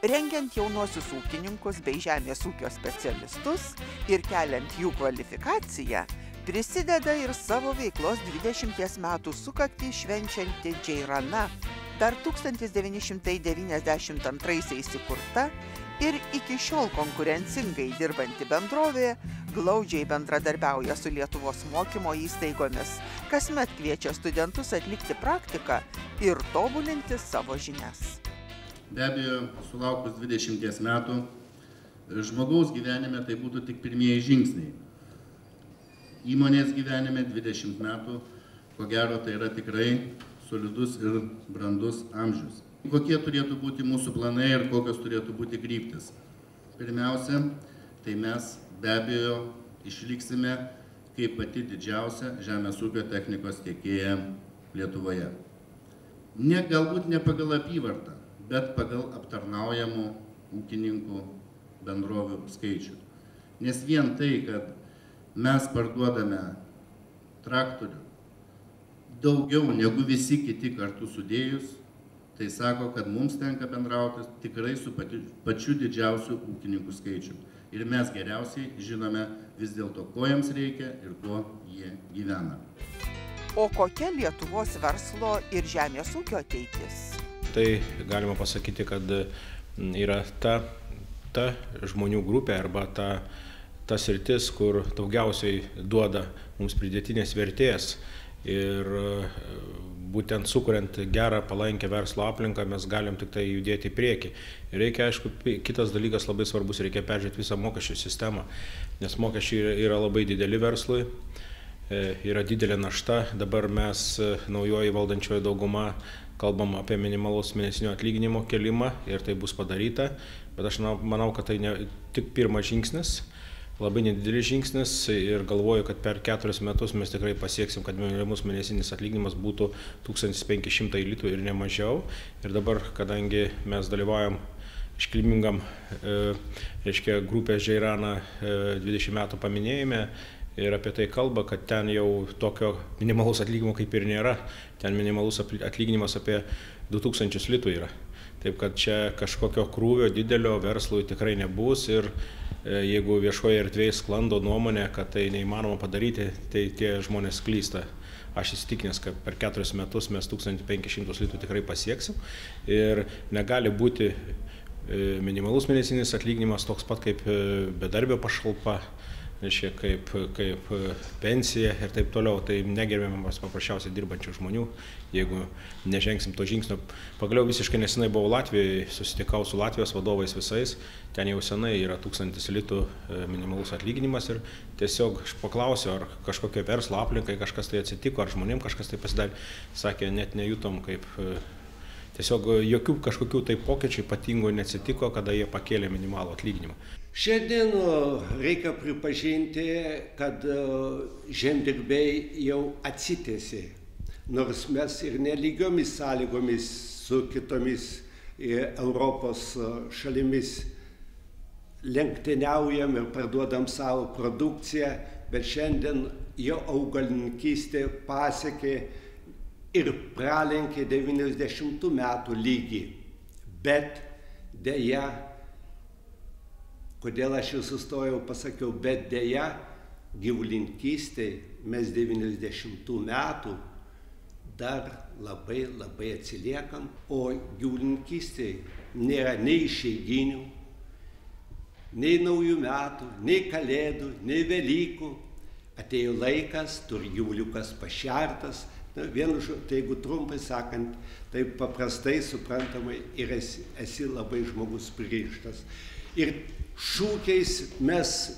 rengiant jaunuosius ūkininkus bei žemės ūkio specialistus ir keliant jų kvalifikaciją, prisideda ir savo veiklos 20 metų sukaktį švenčianti Džeirana, dar 1992 įkurta ir iki šiol konkurencingai dirbanti bendrovė glaudžiai bendradarbiauja su Lietuvos mokymo įstaigomis, kasmet kviečia studentus atlikti praktiką ir tobulinti savo žinias. Be abejo, sulaukus 20 metų, žmogaus gyvenime tai būtų tik pirmieji žingsniai. Įmonės gyvenime 20 metų, ko gero, tai yra tikrai solidus ir brandus amžius. Kokie turėtų būti mūsų planai ir kokios turėtų būti kryptis? Pirmiausia, tai mes be abejo išliksime kaip pati didžiausia žemės ūkio technikos tiekėja Lietuvoje. Galbūt ne pagal apyvartą, bet pagal aptarnaujamų ūkininkų bendrovių skaičių. Nes vien tai, kad mes parduodame traktorių daugiau negu visi kiti kartu sudėjus, tai sako, kad mums tenka bendrauti tikrai su pačiu didžiausiu ūkininkų skaičiu. Ir mes geriausiai žinome vis dėlto, ko jiems reikia ir ko jie gyvena. O kokia Lietuvos verslo ir žemės ūkio ateitis? Tai galima pasakyti, kad yra ta žmonių grupė arba ta sritis, kur daugiausiai duoda mums pridėtinės vertės. Ir būtent sukuriant gerą, palankę verslo aplinką, mes galim tik tai judėti į priekį. Ir reikia, aišku, kitas dalykas labai svarbus, reikia peržiūrėti visą mokesčių sistemą, nes mokesčiai yra labai dideli verslui, yra didelė našta. Dabar mes, naujoji valdančioji dauguma, kalbam apie minimalaus mėnesinio atlyginimo kelimą ir tai bus padaryta, bet aš manau, kad tai ne tik pirmas žingsnis, labai nedidelis žingsnis ir galvoju, kad per 4 metus mes tikrai pasieksim, kad minimalus mėnesinis atlyginimas būtų 1500 litų ir ne mažiau. Ir dabar, kadangi mes dalyvaujam iškilmingam grupės Džeirana 20 metų paminėjime ir apie tai kalba, kad ten jau tokio minimalus atlyginimo kaip ir nėra. Ten minimalus atlyginimas apie 2000 litų yra. Taip kad čia kažkokio krūvio didelio verslui tikrai nebus ir jeigu viešoje erdvėje sklando nuomonė, kad tai neįmanoma padaryti, tai tie žmonės klysta. Aš įsitikinęs, kad per 4 metus mes 1500 litų tikrai pasieksim ir negali būti minimalus mėnesinis atlyginimas toks pat kaip bedarbio pašalpa, kaip pensija ir taip toliau. Tai negerbiamas paprasčiausiai dirbančių žmonių, jeigu nežengsim to žingsnio. Pagaliau visiškai nesenai buvau Latvijoje, susitikau su Latvijos vadovais visais, ten jau senai yra 1000 litų minimalus atlyginimas ir tiesiog aš paklausiau, ar kažkokio verslo aplinkai kažkas tai atsitiko, ar žmonėms kažkas tai pasidarė. Sakė, net nejutom, kaip tiesiog jokių kažkokių tai pokyčių ypatingų neatsitiko, kada jie pakėlė minimalų atlyginimą. Šiandien reikia pripažinti, kad žemdirbiai jau atsitiesė, nors mes ir nelygiomis sąlygomis su kitomis Europos šalimis lenktyniaujam ir parduodam savo produkciją, bet šiandien jau augalininkystė pasiekė ir pralenkė 90 metų lygį. Bet deja, kodėl aš jau sustojau, pasakiau, bet deja, gyvulininkystėj mes 90 metų dar labai atsiliekam, o gyvulininkystėj nėra nei išeiginių, nei naujų metų, nei kalėdų, nei Velykų. Atėjo laikas, turi gyvuliukas pašertas. Vienu žodžiu, tai jeigu trumpai sakant, tai paprastai suprantamai ir esi labai žmogus pririštas. Ir šūkiais mes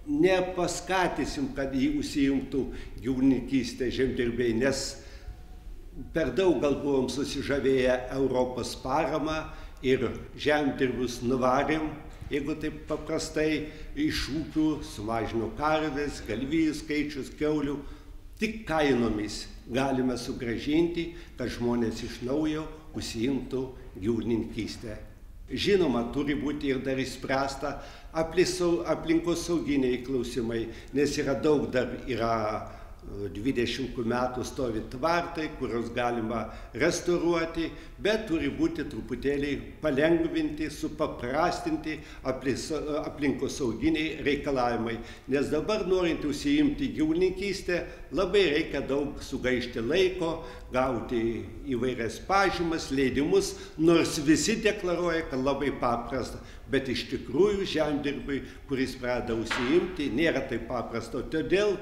nepaskatysim, kad jį užsijungtų gyvulininkystė žemdirbiai, nes per daug gal buvom susižavėję Europos paramą ir žemdirbius nuvarėm, jeigu taip paprastai iš ūkių sumažino karvės, galvijų skaičius, kiaulių. Tik kainomis galime sugrąžinti, kad žmonės iš naujo užsiimtų gyvulininkystę. Žinoma, turi būti ir dar išspręsta aplinkosauginiai klausimai, nes yra daug dar 20 metų stovi tvartai, kurios galima restauruoti, bet turi būti truputėlį palengvinti, supaprastinti aplinkosauginiai reikalavimai. Nes dabar norint užsiimti gyvulininkystę, labai reikia daug sugaišti laiko, gauti įvairias pažymas, leidimus, nors visi deklaruoja, kad labai paprasta. Bet iš tikrųjų žemdirbiui, kuris pradeda užsiimti, nėra taip paprasta. Todėl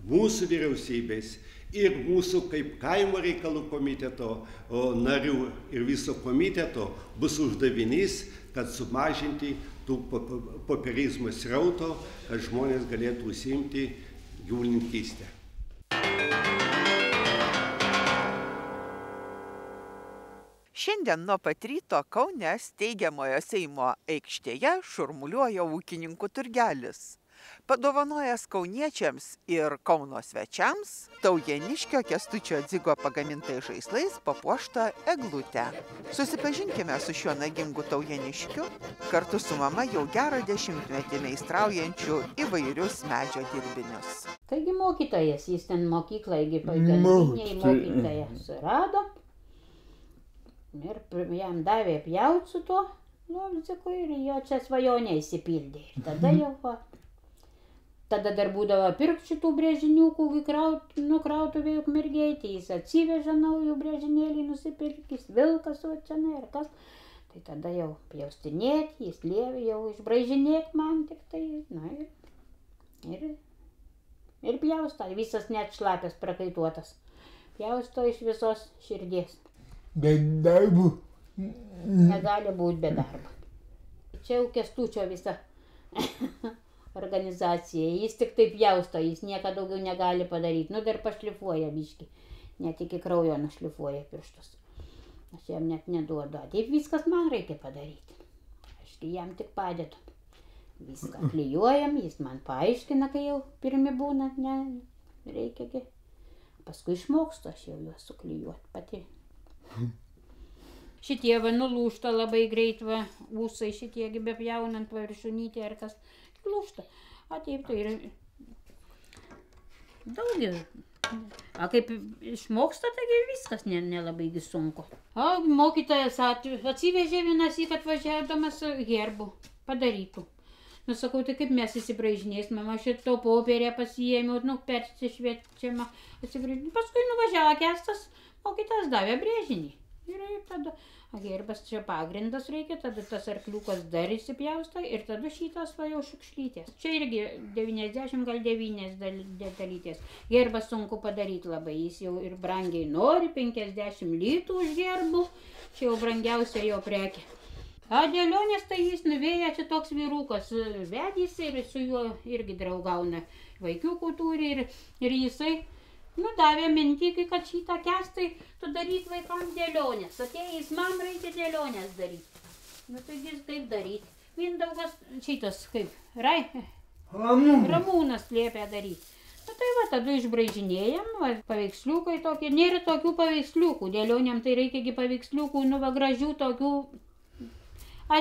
mūsų vyriausybės ir mūsų kaip kaimo reikalų komiteto narių ir viso komiteto bus uždavinys, kad sumažinti tų popierizmo srauto, kad žmonės galėtų užsiimti gyvulininkystę. Šiandien nuo pat ryto Kaune steigiamojo Seimo aikštėje šurmuliuoja ūkininkų turgelis. Padovanojęs kauniečiams ir Kauno svečiams taujėniškio Kęstučio Dzigo pagamintais žaislais papuoštą eglutę. Susipažinkime su šiuo nagingu taujėniškiu, kartu su mama jau gerą dešimtmetį meistraujančių įvairius medžio dirbinius. Taigi mokytojas, jis ten mokyklą pagalbiniai mokytoją surado ir jam davė pjaut su tuo Lovdziku ir jo čia svajonė įsipildė. Ir tada jau Tada dar būdavo pirkti šitų brėžiniukų nukrautuvė Ukmergėj, jis atsiveža naujų brėžinėlį nusipirkis, vilkas o čia ir kas. Tai tada jau pjaustinėti, jis lievė jau išbraižinėti man tik tai, na ir pjausta, visas net šlapės prakaituotas. Pjausto iš visos širdies. Be darbo. Negali būti be darbo. Čia jau Kęstučio visa organizacija, jis tik taip pjausto, jis nieko daugiau negali padaryti. Nu dar pašlifuoja biškį, net iki kraujo nušlifuoja pirštus. Aš jam net neduodu, taip viskas man reikia padaryti. Aš jam tik padedu. Viską klijuojam, jis man paaiškina, kai jau pirmi būna, ne, reikia. Paskui išmokstu aš jau juos suklijuoti pati. Šitie va nulūžta labai greit va, ūsai šitiegi bepjaunant va viršunytė ar kas. Lūžta. Taip, tai ir daugiau. Kaip išmoksta, taigi viskas nelabai sunku. Mokytojas atsivežė vienąsyk atvažiuodamas herbų padarytų. Nu, sakau, tai kaip mes įsibraižinės, mama šito popierę pasiėmiau, persišviečiama. Paskui nuvažiavo Kęstas, mokytojas davė brėžinį. Ir tada herbas čia pagrindas reikia, tada tas arkliukas dar įsipjausta ir tada šitas va jau šiukšlytės. Čia irgi 90 gal 9 detalytės. Herbas sunku padaryti labai, jis jau ir brangiai nori, 50 litų už herbų, čia jau brangiausia jo prekė. Dėlionės tai jis nuvėja, čia toks vyrukas vedys ir su juo irgi draugauna vaikiukų turi ir jisai davė mintį, kad šitą Kęstai tu daryt vaikams dėlionės. Atėjais, man reikia dėlionės daryti. Taigi kaip daryti. Mindaugas šitas kaip, Ramūnas liepė daryti. Tai va, tada išbraižinėjam, paveiksliukai tokie. Nėra tokių paveiksliukų. Dėlionėm tai reikiagi paveiksliukų, gražių tokių.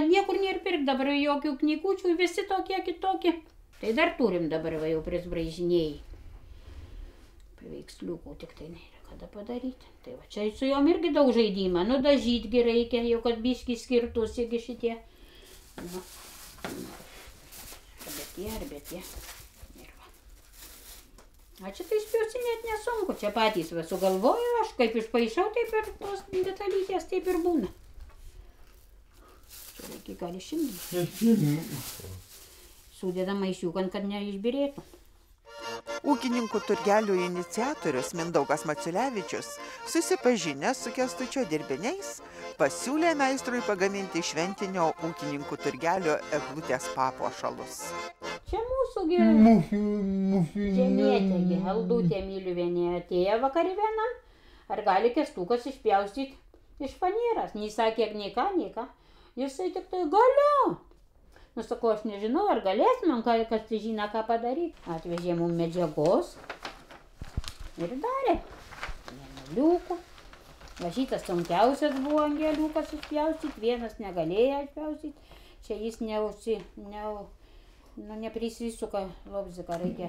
Niekur nėra pirkt dabar jokių knygučių, visi tokie kitokie. Tai dar turim dabar va jau prisbraižinėjai. Paveiksliukų tik tai nėra kada padaryti. Tai va, čia su jom irgi daug žaidimą. Dažytgi reikia, jau kad biškį skirtųsi šitie. Bet tie. Ir va. Čia tai išpjausinėti nesunku. Čia patys va sugalvoju, aš kaip išpaišau, taip ir tos detalytės taip ir būna. Čia reikia gali šimdyti. Sudėda maišiukan, kad neišbirėtų. Ūkininkų turgelių iniciatorius Mindaugas Maciulevičius, susipažinęs su Kęstučio dirbiniais, pasiūlė meistrui pagaminti šventinio ūkininkų turgelio eglutės papuošalus. Čia mūsų žemėtėgi, Aldutė Miliuvienė atėjo vakarienam, ar gali Kęstukas išpjaustyti iš fanieras. Nei sakė, nei ką. Jisai tik tai galiu. Sakau, aš nežinau, ar galėsim, kas tai žino, ką padaryti. Atvežė mums medžiagos ir darė. Angeliukų. Va šitas sunkiausias buvo angeliukas išpjaustyti, vienas negalėjo išpjaustyti. Čia jis Nu, neprisisuka lobziką, reikia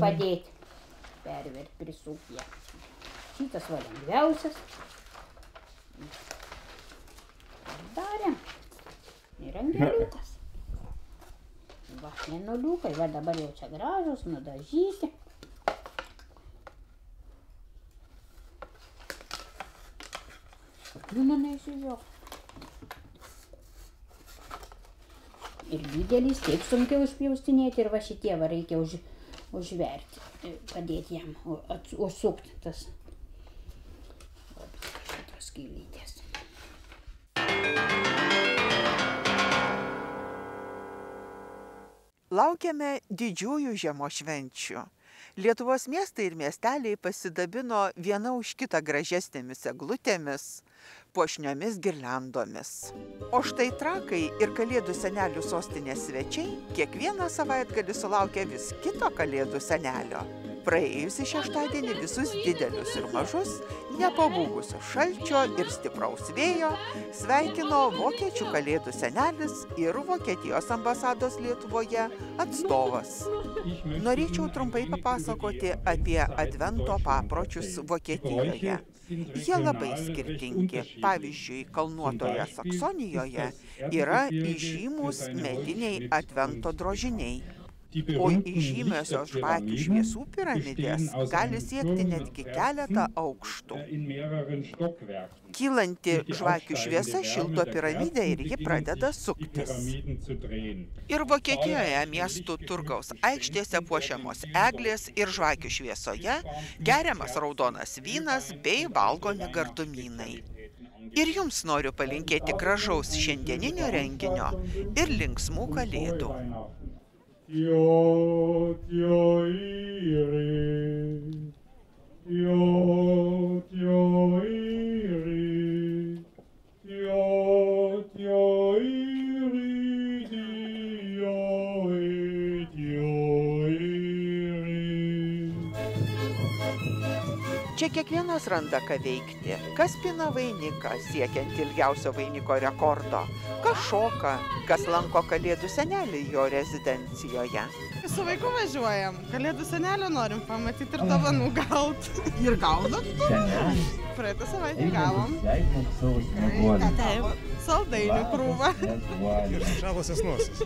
padėti. Pervert, prisukti ją. Šitas va lengviausias. Darėm. Ir angeliukas. Va, mėnuliukai, va dabar jau čia gražus, nudažyti. Kliūna neįsižiok. Ir didelis, taip sunkiau užpjaustinėti, ir va šitie va reikia užverti, padėti jam, užsukti tas šitos skylytės. Laukiame didžiųjų žiemos švenčių. Lietuvos miestai ir miesteliai pasidabino viena už kitą gražesnėmis eglutėmis, puošniomis girliandomis. O štai Trakai ir Kalėdų senelių sostinės svečiai kiekvieną savaitgalį sulaukia vis kito Kalėdų senelio. Praėjusį šeštadienį visus didelius ir mažus, nepabūgusius šalčio ir stipraus vėjo, sveikino vokiečių Kalėdų senelis ir Vokietijos ambasados Lietuvoje atstovas. Norėčiau trumpai papasakoti apie advento papročius Vokietijoje. Jie labai skirtingi. Pavyzdžiui, kalnuotoje Saksonijoje yra įžymūs mediniai advento drožiniai. O įžymiosios žvakių šviesų piramidės gali siekti netgi keletą aukštų. Kylanti žvakių šviesa šildo piramidę ir ji pradeda suktis. Ir Vokietijoje miestų turgaus aikštėse puošiamos eglės ir žvakių šviesoje geriamas raudonas vynas bei valgomi gardumynai. Ir jums noriu palinkėti gražaus šiandieninio renginio ir linksmų kalėdų. Jo iri, jo iri, jo iri, Čia kiekvienas randa ką veikti. Kas pina vainiką, siekiant ilgiausio vainiko rekordo. Kas šoka, kas lanko Kalėdų senelį jo rezidencijoje. Su vaiku važiuojam. Kalėdų senelio norim pamatyti ir dovanų gauti. Ir gaunat? Praeitą savaitę gavom. Taip, saldainių krūvą. Ir sušalusias nosis.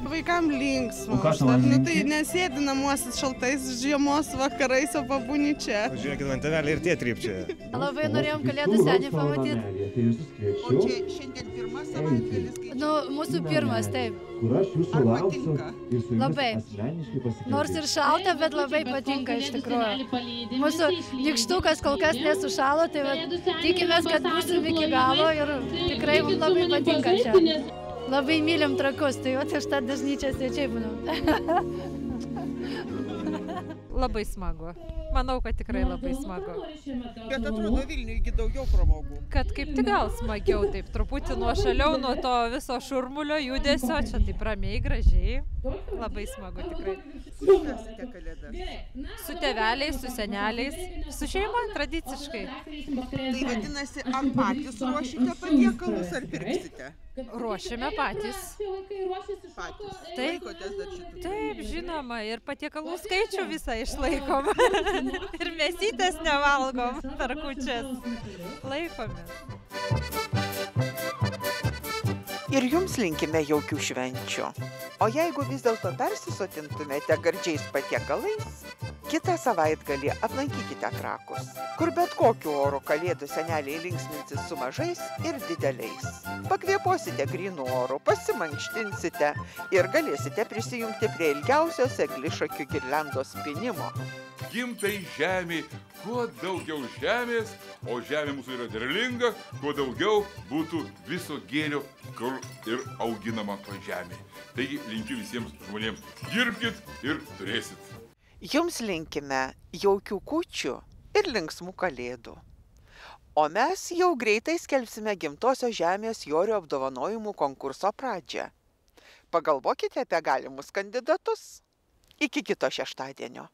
Vaikam linksma. Nu tai nesėdi namuose šaltais žiemos vakarais, o pabūni čia. Žiūrėkit, man tėveliai ir tie trypčia. Labai norėjom Kalėdų senį pamatyti. O čia šiandien pirmas savaitgalis? Nu, mūsų pirmas, taip. Ar patinka? Labai. Nors ir šalta, bet labai patinka iš tikrųjų. Mūsų nykštukas kol kas nesušalo, tai tikimės, kad būsim iki galo ir tikrai mums labai patinka čia. Labai mylim Trakus, tai iš tą dažnyčią svečiai būnam. Labai smagu. Manau, kad tikrai labai smagu. Bet atrodo Vilniuje daugiau pramogų. Kad kaip tik gal smagiau, taip truputį nuošaliau nuo to viso šurmulio, judesio, čia taip ramiai, gražiai. Labai smagu tikrai. Švęsite Kalėdas? Su tėveliais, su seneliais, su šeima tradiciškai. Tai vadinasi, ar patys ruošite patiekalus, ar pirksite? Ruošiame patys. Patys. Taip. Laikotės dar šitų? Taip, žinoma, ir patiekalų skaičių visą išlaikom. Ir mėsytės nevalgom per kūčias. Laikomės. Ir jums linkime jaukių švenčių. O jeigu vis dėlto persisotintumėte gardžiais patiekalais, kitą savaitgalį aplankykite Trakus, kur bet kokiu oru Kalėdų seneliai linksminsis su mažais ir dideliais. Pakvėpuosite grynų orų, pasimankštinsite ir galėsite prisijungti prie ilgiausios eglišakių girliandos pinimo. Gimtai žemė, kuo daugiau žemės, o žemė mūsų yra derlinga, kuo daugiau būtų viso gėrio, kur ir auginama to žemė. Taigi linkiu visiems žmonėms, dirbkit ir turėsit. Jums linkime jaukių kūčių ir linksmų kalėdų. O mes jau greitai skelbsime Gimtosios žemės jorių apdovanojimų konkurso pradžią. Pagalvokite apie galimus kandidatus. Iki kito šeštadienio.